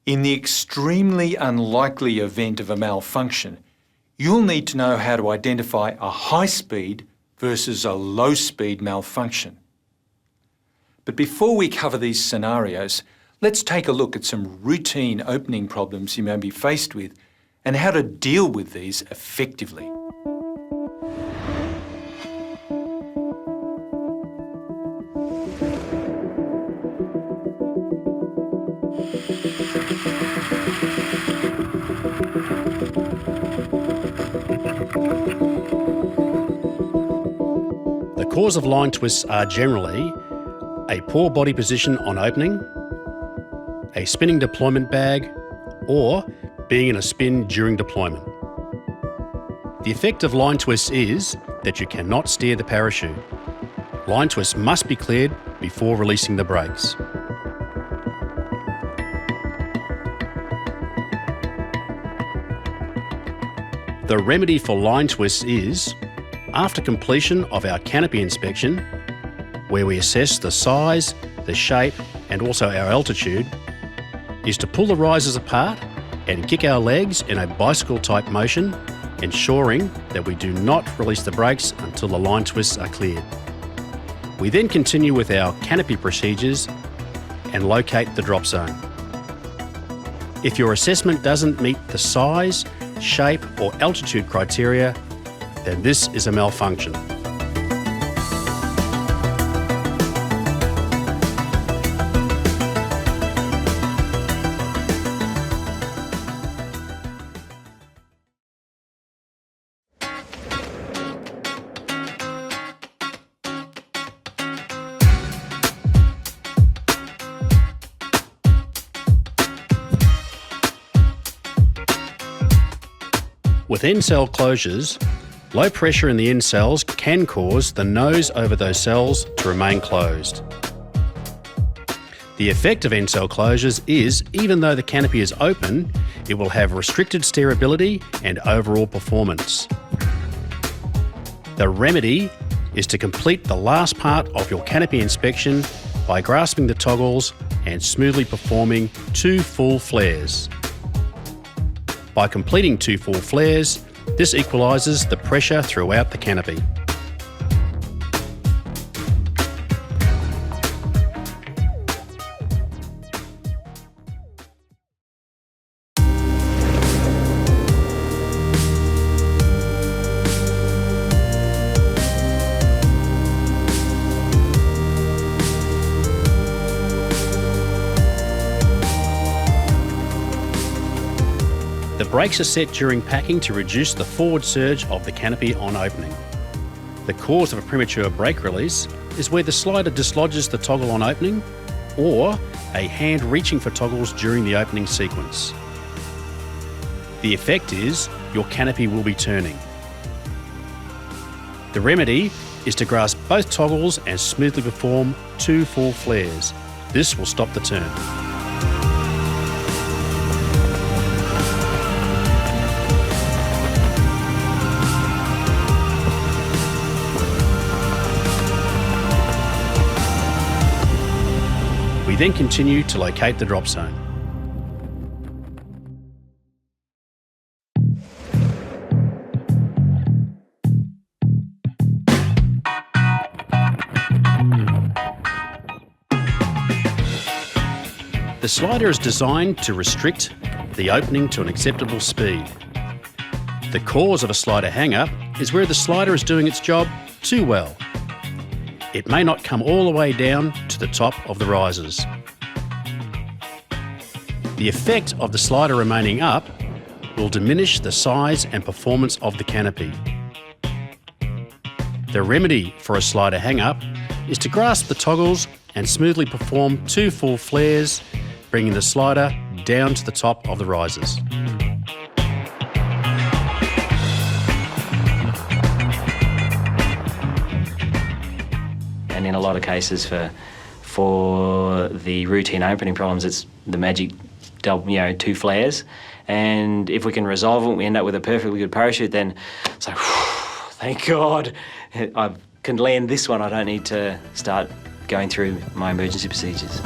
In the extremely unlikely event of a malfunction, you'll need to know how to identify a high-speed versus a low-speed malfunction. But before we cover these scenarios, let's take a look at some routine opening problems you may be faced with and how to deal with these effectively. The cause of line twists are generally a poor body position on opening, a spinning deployment bag, or being in a spin during deployment. The effect of line twists is that you cannot steer the parachute. Line twists must be cleared before releasing the brakes. The remedy for line twists is, after completion of our canopy inspection, where we assess the size, the shape, and also our altitude, is to pull the risers apart and kick our legs in a bicycle-type motion, ensuring that we do not release the brakes until the line twists are cleared. We then continue with our canopy procedures and locate the drop zone. If your assessment doesn't meet the size, shape, or altitude criteria, then this is a malfunction. With end cell closures, low pressure in the end cells can cause the nose over those cells to remain closed. The effect of end cell closures is, even though the canopy is open, it will have restricted steerability and overall performance. The remedy is to complete the last part of your canopy inspection by grasping the toggles and smoothly performing 2 full flares. By completing 2 full flares, this equalises the pressure throughout the canopy. The brakes are set during packing to reduce the forward surge of the canopy on opening. The cause of a premature brake release is where the slider dislodges the toggle on opening, or a hand reaching for toggles during the opening sequence. The effect is your canopy will be turning. The remedy is to grasp both toggles and smoothly perform 2 full flares. This will stop the turn. We then continue to locate the drop zone. The slider is designed to restrict the opening to an acceptable speed. The cause of a slider hang-up is where the slider is doing its job too well. It may not come all the way down to the top of the risers. The effect of the slider remaining up will diminish the size and performance of the canopy. The remedy for a slider hang-up is to grasp the toggles and smoothly perform 2 full flares, bringing the slider down to the top of the risers. And in a lot of cases for the routine opening problems, it's the magic 2 flares. And if we can resolve it, we end up with a perfectly good parachute, then it's like, thank God, I can land this one. I don't need to start going through my emergency procedures.